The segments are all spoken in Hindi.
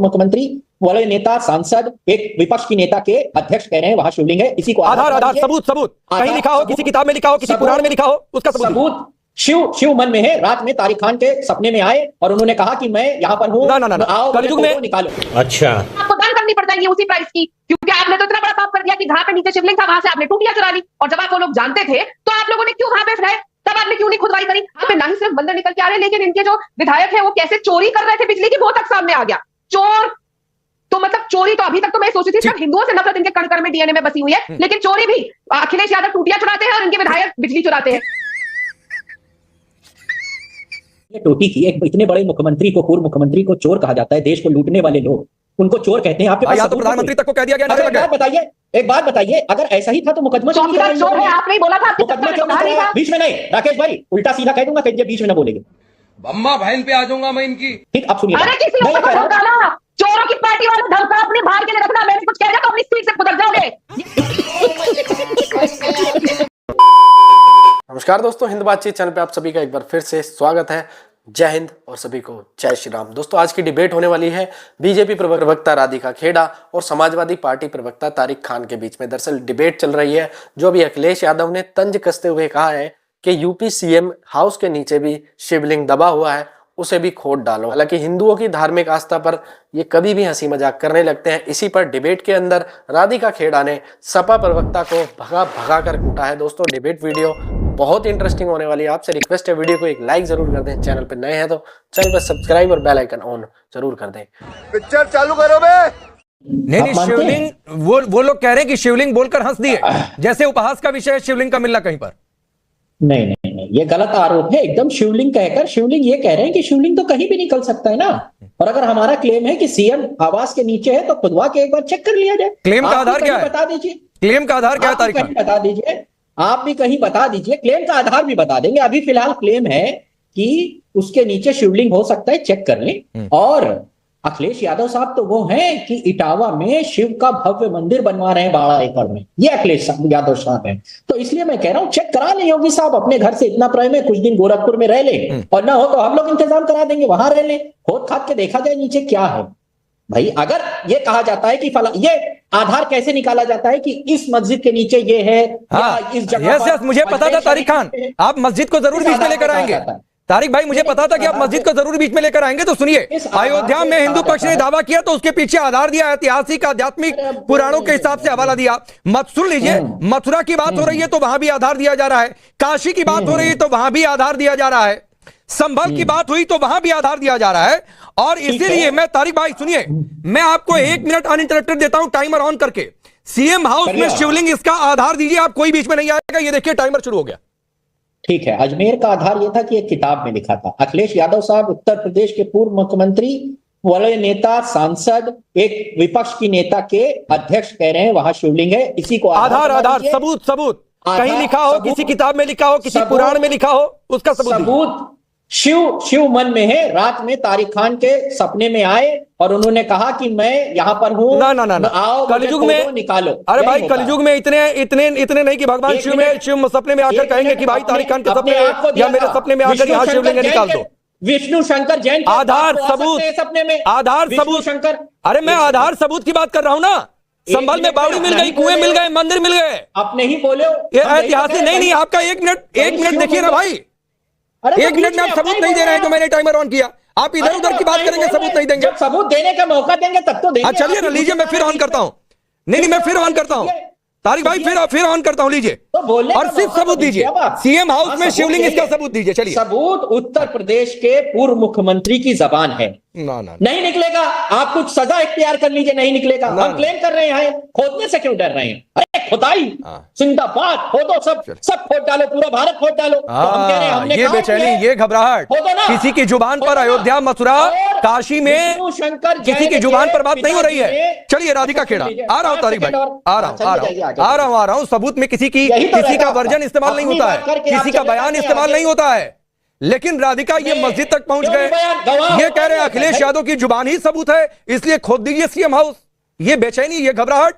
पूर्व मुख्यमंत्री वाले नेता सांसद एक विपक्ष की नेता के अध्यक्ष कह रहे हैं वहां शिवलिंग है, इसी को आधार सबूत कहीं लिखा हो, किसी किताब में लिखा हो, किसी पुराण में लिखा हो, उसका सबूत शिव मन में है। रात में तारिक खान के सपने में आए और उन्होंने कहा कि मैं यहाँ पर हूँ, आओ कलयुग में निकालो। अच्छा, आपको दान करनी पड़ जाएगी उसी प्राइस की, क्योंकि आपने तो इतना बड़ा पाप कर दिया कि जहां पे नीचे शिवलिंग था वहां से आपने टूटियां चुरा ली। और जब आप वो लोग जानते थे तो आप लोगों ने क्यों वहां पे फिराए? तब आपने क्यों नहीं खुदवाई करी? आपने ना ही सिर्फ बंदर निकल के आ रहे, लेकिन इनके जो विधायक है वो कैसे चोरी कर रहे थे बिजली की, वो तक सामने आ गया। चोर तो मतलब चोरी तो अभी तक तो मैं सोची थी सिर्फ हिंदुओं से नफरत इनके कण में डीएनए में बसी हुई है, लेकिन चोरी भी अखिलेश यादव टूटियां चुराते हैं और इनके विधायक बिजली चुराते हैं। टोटी की एक इतने बड़े मुख्यमंत्री को, पूर्व मुख्यमंत्री को चोर कहा जाता है। देश को लूटने वाले लोग उनको चोर कहते हैं। आपके पास तो प्रधानमंत्री तक को कह दिया गया। एक बात बताइए, अगर ऐसा ही था तो मुकदमा चोर है, आपने बोला था मुकदमा क्यों नहीं कराया? बीच में नहीं, राकेश भाई उल्टा सीधा कह दूंगा, कहिए बीच में ना बोलेंगे, बम्मा बहन पे आ जाऊंगा मैं इनकी। ठीक, अब सुनिए। अरे किसी को धमकाना, चोरों की पार्टी वाले धमका अपने बाहर के लिए रखना। मैंने कुछ कह दिया तो अपनी सीट से गुजर जाओगे। नमस्कार दोस्तों, हिंद बातचीत चैनल पे आप सभी का एक बार फिर से स्वागत है। जय हिंद और सभी को जय श्री राम। दोस्तों, आज की डिबेट होने वाली है बीजेपी प्रवक्ता राधिका खेड़ा और समाजवादी पार्टी प्रवक्ता तारिक खान के बीच में। दरअसल डिबेट चल रही है जो अभी अखिलेश यादव ने तंज कसते हुए कहा है कि यूपी सीएम हाउस के नीचे भी शिवलिंग दबा हुआ है, उसे भी खोद डालो। हालांकि हिंदुओं की धार्मिक आस्था पर ये कभी भी हंसी मजाक करने लगते हैं। इसी पर डिबेट के अंदर राधिका खेड़ा ने सपा प्रवक्ता को भगा कर कूटा है। दोस्तों, डिबेट वीडियो बहुत इंटरेस्टिंग होने वाली है। आपसे रिक्वेस्ट है वीडियो को एक लाइक जरूर कर दें, चैनल पर नए हैं तो चैनल पर सब्सक्राइब और बेल आइकन ऑन जरूर कर दें। पिक्चर चालू करो बे। नहीं, शिवलिंग वो लोग कह रहे हैं कि शिवलिंग बोलकर हंस दिए, जैसे उपहास का विषय है शिवलिंग का मिलना कहीं पर। नहीं, ये गलत आरोप है एकदम। शिवलिंग कहकर शिवलिंग ये कह रहे हैं कि शिवलिंग तो कहीं भी निकल सकता है ना। और अगर हमारा क्लेम है कि सीएम आवास के नीचे है तो खुदवा के एक बार चेक कर लिया जाए। क्लेम का आधार क्या है? बता दीजिए। क्लेम का आधार क्या है? तारिक खान बता दीजिए, आप भी कहीं बता दीजिए। क्लेम का आधार भी बता देंगे। अभी फिलहाल क्लेम है कि उसके नीचे शिवलिंग हो सकता है, चेक कर लें। और अखिलेश यादव साहब तो वो हैं कि इटावा में शिव का भव्य मंदिर बनवा रहे हैं 12 एकड़ में। ये अखिलेश यादव साहब हैं। तो इसलिए मैं कह रहा हूं चेक करा लें। योगी साहब अपने घर से इतना प्रेम है, कुछ दिन गोरखपुर में रह ले और ना हो तो हम लोग इंतजाम करा देंगे, वहां रह ले, खोद खाद के देखा जाए नीचे क्या है। भाई अगर ये कहा जाता है कि फला, ये आधार कैसे निकाला जाता है कि इस मस्जिद के नीचे ये है, इस जगह पर मुझे पता था तारिक खान आप मस्जिद को जरूर बीच में लेकर आएंगे। तारिक भाई, मुझे पता था कि आप मस्जिद को जरूर बीच में लेकर आएंगे। तो सुनिए, अयोध्या में हिंदू पक्ष ने दावा किया तो उसके पीछे आधार दिया, ऐतिहासिक आध्यात्मिक पुराणों के हिसाब से हवाला दिया। मत सुन लीजिए, मथुरा की बात हो रही है तो वहां भी आधार दिया जा रहा है, काशी की बात हो रही है तो वहां भी आधार दिया जा रहा है, संभल की बात हुई तो वहां भी आधार दिया जा रहा है। और इसीलिए मैं, तारिक भाई सुनिए, मैं आपको 1 मिनट अनइंटरप्टेड देता हूं टाइमर ऑन करके। सीएम हाउस में शिवलिंग, इसका आधार दीजिए। आप कोई बीच में नहीं आएगा। ये देखिए टाइमर शुरू हो गया। ठीक है, अजमेर का आधार यह था कि एक किताब में लिखा था। अखिलेश यादव साहब उत्तर प्रदेश के पूर्व मुख्यमंत्री वाले नेता सांसद एक विपक्ष की नेता के अध्यक्ष कह रहे हैं वहां शिवलिंग है, इसी को आधार सबूत कहीं लिखा हो, किसी किताब में लिखा हो, किसी पुराण में लिखा हो, उसका सबूत। शिव मन में है। रात में तारिक खान के सपने में आए और उन्होंने कहा कि मैं यहाँ पर हूँ, आओ कलयुग में निकालो। अरे भाई, कलयुग में इतने नहीं कि भगवान शिव सपने में आकर कहेंगे कि भाई तारिक खान के सपने में या मेरे सपने में आकर यहाँ शिवलिंग निकाल दो। विष्णु शंकर जैन आधार सबूत, सपने में आधार सबूत शंकर। अरे मैं आधार सबूत की बात कर रहा हूँ ना। संभल में बावड़ी मिल गई, कुएं मिल गए, मंदिर मिल गए। अपने ही बोले ऐतिहासिक। नहीं, आपका 1 मिनट देखिए ना भाई। 1 मिनट में आप सबूत नहीं दे रहे हैं तो मैंने टाइमर ऑन किया। आप इधर उधर की बात करेंगे, सबूत नहीं देंगे। जब सबूत देने का मौका देंगे तब तो देंगे। चलिए ना, लीजिए, मैं फिर ऑन करता हूं। नहीं, मैं फिर ऑन करता हूं। तारिक भाई फिर ऑन करता हूं, लीजिए और सिर्फ सबूत दीजिए। सीएम हाउस में शिवलिंग, इसका सबूत दीजिए। चलिए, सबूत उत्तर प्रदेश के पूर्व मुख्यमंत्री की जबान है। नहीं निकलेगा, आप कुछ सजा इख्तियार कर लीजिए, नहीं निकलेगा। हम क्लेम कर रहे हैं, खोदने से क्यों डर रहे हैं? अरे खुदाई जिंदाबाद, खोदो, सब खोद डालो, पूरा भारत खोद डालो। तो हम कह रहे हैं, हमने ये बेचैनी, ये घबराहट किसी की जुबान पर, अयोध्या, मथुरा, काशी में किसी की जुबान पर बात नहीं हो रही है। चलिए राधिका खेड़ा, आ रहा हूं तारिक भाई, आ रहा हूं। सबूत में किसी का वर्जन इस्तेमाल नहीं होता है, किसी का बयान इस्तेमाल नहीं होता है। लेकिन राधिका ये मस्जिद तक पहुंच गए, ये कह रहे हैं अखिलेश यादव की जुबान ही सबूत है, इसलिए खोद दीजिए सीएम हाउस। ये बेचैनी, ये घबराहट।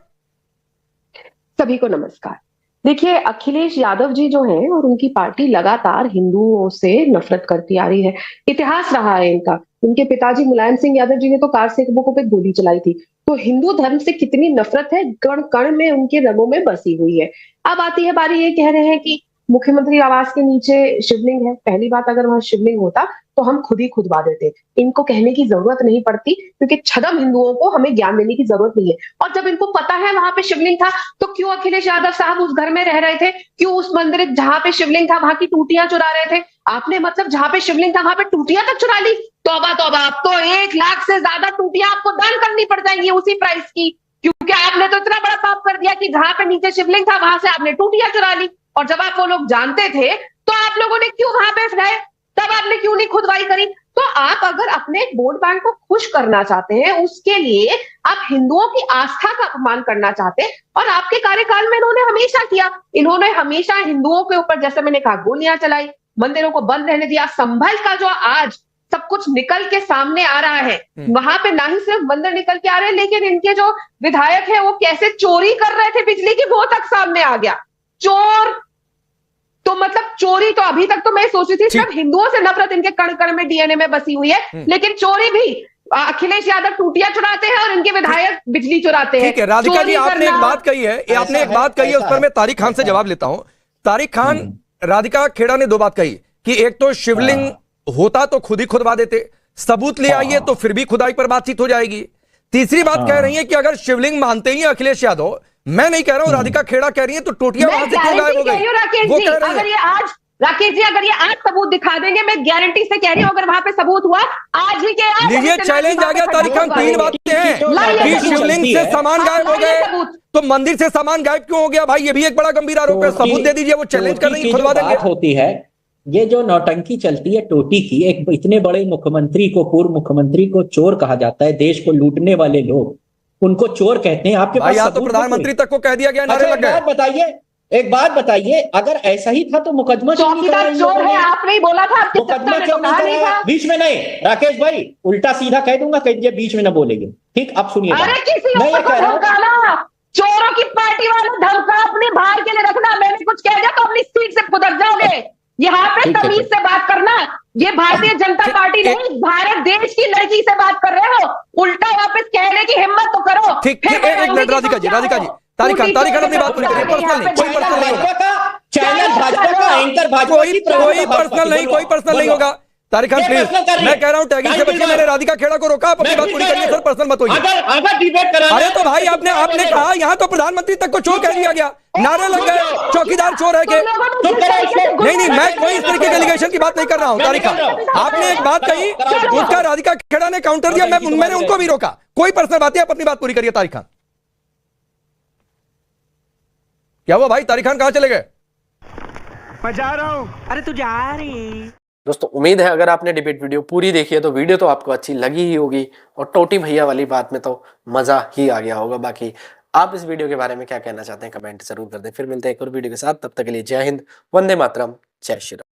सभी को नमस्कार। देखिए, अखिलेश यादव जी जो हैं और उनकी पार्टी लगातार हिंदुओं से नफरत करती आ रही है। इतिहास रहा है इनका। उनके पिताजी मुलायम सिंह यादव जी ने तो कार सेवकों पे गोली चलाई थी। तो हिंदू धर्म से कितनी नफरत है, कण-कण में उनके रगों में बसी हुई है। अब आती है बारी, ये कह रहे हैं कि मुख्यमंत्री आवास के नीचे शिवलिंग है। पहली बात, अगर वहां शिवलिंग होता तो हम खुद ही खुदवा देते। इनको कहने की जरूरत नहीं पड़ती, क्योंकि छदम हिंदुओं को हमें ज्ञान देने की जरूरत नहीं है। और जब इनको पता है वहां पे शिवलिंग था, तो क्यों अखिलेश यादव साहब उस घर में रह रहे थे? क्यों उस मंदिर जहां पे शिवलिंग था वहां की टूटियां चुरा रहे थे? आपने मतलब जहां पे शिवलिंग था वहां पे टूटियां तक चुरा ली? तौबा तौबा, अब तो 1 लाख से ज्यादा टूटियां आपको दान करनी पड़ जाएंगी उसी प्राइस की, क्योंकि आपने तो इतना बड़ा पाप कर दिया कि जहां पे नीचे शिवलिंग था वहां से आपने टूटियां चुरा ली। और जब आप वो लोग जानते थे तो आप लोगों ने क्यों वहां पे गए? तब आपने क्यों नहीं खुदवाई करी? तो आप अगर अपने वोट बैंक को खुश करना चाहते हैं, उसके लिए आप हिंदुओं की आस्था का अपमान करना चाहते हैं, और आपके कार्यकाल में इन्होंने हमेशा किया। इन्होंने हमेशा हिंदुओं के ऊपर, जैसे मैंने कहा, गोलियां चलाई, मंदिरों को बंद रहने दिया। संभल का जो आज सब कुछ निकल के सामने आ रहा है, वहां पे ना ही सिर्फ मंदिर निकल के आ रहे हैं, लेकिन इनके जो विधायक है वो कैसे चोरी कर रहे थे बिजली की, वो तक सामने आ गया। चोर तो मतलब चोरी तो अभी तक तो मैं सोच रही थी सिर्फ हिंदुओं से नफरत इनके कण कण में, डीएनए में बसी हुई है, लेकिन चोरी भी अखिलेश यादव टूटियां चुराते हैं और इनके विधायक बिजली चुराते हैं। ठीक है राधिका जी, आपने एक बात कही है, आपने एक बात कही है, उस पर मैं तारिक खान से जवाब लेता हूं। तारिक खान, राधिका खेड़ा ने 2 बात कही कि एक तो शिवलिंग होता तो खुद ही खुदवा देते, सबूत ले आइए तो फिर भी खुदाई पर बातचीत हो जाएगी। तीसरी बात कह रही है कि अगर शिवलिंग मानते ही अखिलेश यादव, मैं नहीं कह रहा हूं, राधिका खेड़ा कह रही है, तो टोटियां वहां से क्यों गायब हो गई? वो कह रही अगर ये आज, राकेश जी, अगर ये आज सबूत दिखा देंगे, मैं गारंटी से कह रही हूं, अगर वहां पे सबूत हुआ आज ही के आज, लीजिए चैलेंज आ गया तारिक खान। 3 बातें हैं कि शिवलिंग से सामान गायब हो गए, तो मंदिर से सामान गायब क्यों हो गया भाई? ये भी एक बड़ा गंभीर आरोप है, सबूत दे दीजिए। वो चैलेंज कर रही है, खुदवा देंगे। होती है ये जो नौटंकी चलती है टोटी की, एक इतने बड़े मुख्यमंत्री को, पूर्व मुख्यमंत्री को चोर कहा जाता है, देश को लूटने वाले लोग उनको चोर कहते हैं। आपके पास तो प्रधानमंत्री तक को कह दिया गया, नारे लग गए। बताइए, एक बात बताइए, अगर ऐसा ही था तो मुकदमा क्यों नहीं कराया? चोर है आपने ही बोला था, मुकदमा क्यों नहीं कराया? बीच में नहीं, राकेश भाई, उल्टा सीधा कह दूंगा, कह दिए बीच में ना बोलेंगे। ठीक, अब सुनिए, मैं ये कह रहा हूँ, चोरों की पार्टी वाले धमका अपने बाहर के लिए रखना। मैंने कुछ कह दिया तो अपनी सीट से फुदक जाओगे। यहाँ पे तमीज से बात करना। ये भारतीय जनता पार्टी नहीं, भारत देश की लड़की से बात कर रहे हो। उल्टा वापस कहने की हिम्मत तो करो। ठीक, एक मिनट राधिका जी, तारिक खान अपनी बात पूरी करिए। पर्सनल नहीं, कोई पर्सनल नहीं होगा। चैनल भाजपा का, एंकर भाजपा, कोई पर्सनल नहीं होगा। तारिक खान प्लीज, मैं कह रहा हूं टैगिंग से बचिए। मैंने राधिका खेड़ा को रोका, आप अपनी बात पूरी करिए सर, पर्सनल मत होइए। अरे तो भाई आपने कहा यहां तो प्रधानमंत्री तक को चोर कह दिया गया, नारे लग गए, चौकीदार चोर है के? नहीं, मैं कोई इस तरीके के एलिगेशन की बात नहीं कर रहा हूं। तारिक खान, आपने एक बात कही, उसका राधिका खेड़ा ने काउंटर दिया, मैंने उनको भी रोका। कोई पर्सनल बात है, आप अपनी बात पूरी करिए। तारिक खान, क्या हुआ भाई? तारिक खान कहां चले गए? मैं जा रहा हूं। अरे तू जा रही। दोस्तों, उम्मीद है अगर आपने डिबेट वीडियो पूरी देखी है तो वीडियो तो आपको अच्छी लगी ही होगी, और टोटी भैया वाली बात में तो मजा ही आ गया होगा। बाकी आप इस वीडियो के बारे में क्या कहना चाहते हैं कमेंट जरूर कर दें। फिर मिलते हैं एक और वीडियो के साथ, तब तक के लिए जय हिंद, वंदे मातरम, जय श्री राम।